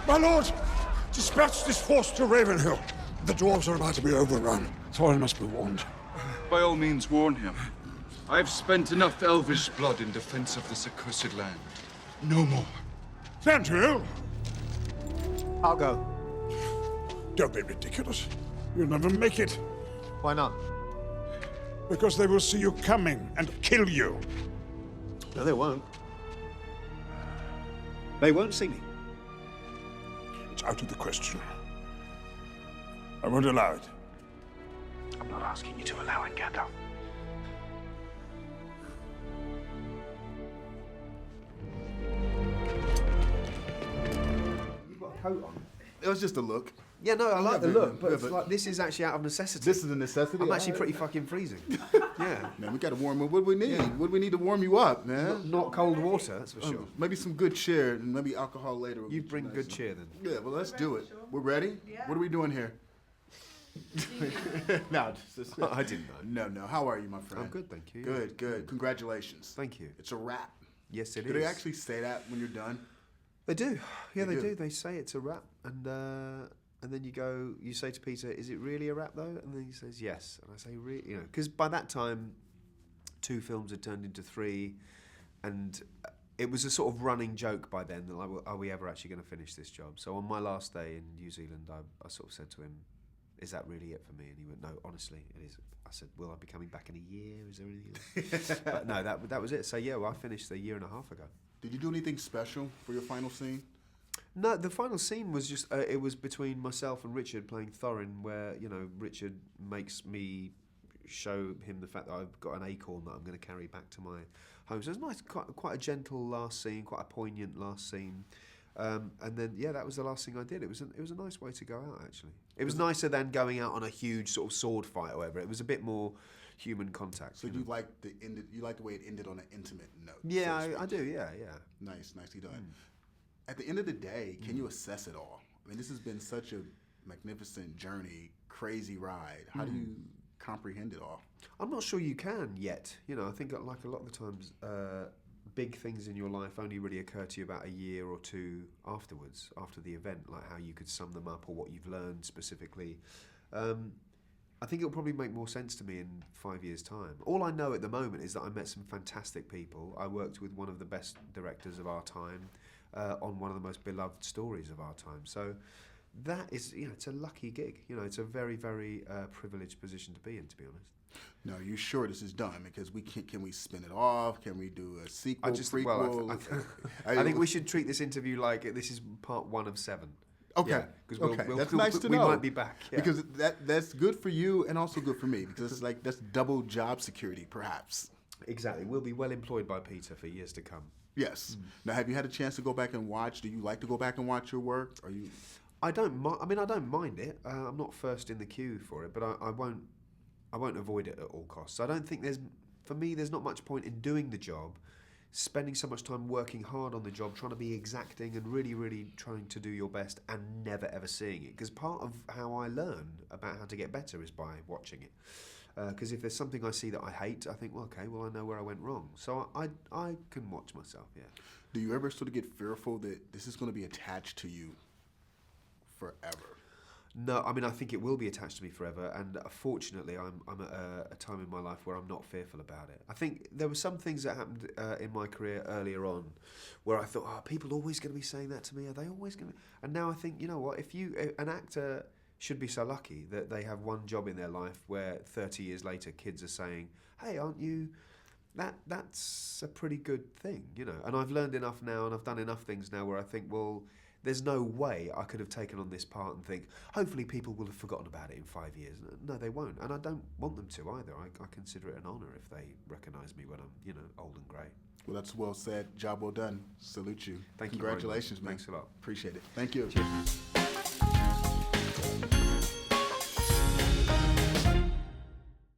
My lord, dispatch this force to Ravenhill. The dwarves are about to be overrun. Thorin must be warned. By all means, warn him. I've spent enough elvish blood in defense of this accursed land. No more. Thranduil! I'll go. Don't be ridiculous. You'll never make it. Why not? Because they will see you coming and kill you. No, they won't. They won't see me. It's out of the question. I won't allow it. I'm not asking you to allow it, Gandalf. You've got a coat on. It was just a look. Yeah, no, I like the very look, good, but it's like, this is actually out of necessity. This is a necessity. I'm actually pretty fucking freezing. Yeah. Man, we gotta warm up. What do we need? Yeah. What do we need to warm you up, man? Not cold water, that's for sure. Maybe some good cheer and maybe alcohol later. You bring good cheer then. Yeah, well, let's do it. We're ready? Yeah. What are we doing here? No, just, I didn't know. No. How are you, my friend? I'm good, thank you. Good. Congratulations. Thank you. It's a wrap. Yes, it Do is. they actually say that when you're done? They do. Yeah, They they do. do. They say it's a wrap, and then you say to Peter, "Is it really a wrap, though?" And then he says, "Yes." And I say, "Really?" You know, because by that time, 2 films had turned into 3, and it was a sort of running joke by then that, like, well, are we ever actually going to finish this job? So on my last day in New Zealand, I sort of said to him, "Is that really it for me?" And he went, "No, honestly, it is." I said, "Will I be coming back in a year? Is there anything else?" But no, that was it. So yeah, well, I finished a year and a half ago. Did you do anything special for your final scene? No, the final scene was just, it was between myself and Richard playing Thorin, where, you know, Richard makes me show him the fact that I've got an acorn that I'm going to carry back to my home. So it was nice, quite a gentle last scene, quite a poignant last scene. And then, yeah, that was the last thing I did. It was a nice way to go out, actually. It was nicer than going out on a huge sort of sword fight or whatever. It was a bit more human contact. So you like the way it ended on an intimate note? Yeah, so to I speak. do, yeah. Nicely done. At the end of the day, can you assess it all? I mean, this has been such a magnificent journey, crazy ride. How do you comprehend it all? I'm not sure you can yet. You know, I think like a lot of the times, big things in your life only really occur to you about a year or two afterwards, after the event, like how you could sum them up or what you've learned specifically. I think it'll probably make more sense to me in 5 years' time. All I know at the moment is that I met some fantastic people. I worked with one of the best directors of our time on one of the most beloved stories of our time. So that is, you know, it's a lucky gig. You know, it's a very, very privileged position to be in, to be honest. No, are you sure this is done? Because can we spin it off? Can we do a sequel, prequel? Well, I think we should treat this interview like this is part 1 of 7. Okay, because that's nice to know. We might be back. Yeah. Because that's good for you and also good for me, because it's like that's double job security, perhaps. Exactly. We'll be well employed by Peter for years to come. Yes. Now, have you had a chance to go back and watch? Do you like to go back and watch your work? Are you? I don't mind. I mean, I don't mind it. I'm not first in the queue for it, but I won't avoid it at all costs. I don't think there's not much point in doing the job, spending so much time working hard on the job, trying to be exacting and really, really trying to do your best and never ever seeing it. Because part of how I learn about how to get better is by watching it. Because if there's something I see that I hate, I think, well, okay, well, I know where I went wrong. So I can watch myself, yeah. Do you ever sort of get fearful that this is going to be attached to you forever? No, I mean, I think it will be attached to me forever, and fortunately, I'm at a time in my life where I'm not fearful about it. I think there were some things that happened in my career earlier on where I thought, are people always going to be saying that to me? Are they always going to? And now I think, you know what, an actor should be so lucky that they have one job in their life where 30 years later kids are saying, hey, aren't you... That's a pretty good thing, you know. And I've learned enough now, and I've done enough things now where I think, well, there's no way I could have taken on this part and think, hopefully people will have forgotten about it in 5 years. No, they won't. And I don't want them to either. I consider it an honour if they recognise me when I'm, you know, old and grey. Well, that's well said. Job well done. Salute you. Thank you. Congratulations, man. Thanks a lot. Appreciate it. Thank you. Cheers.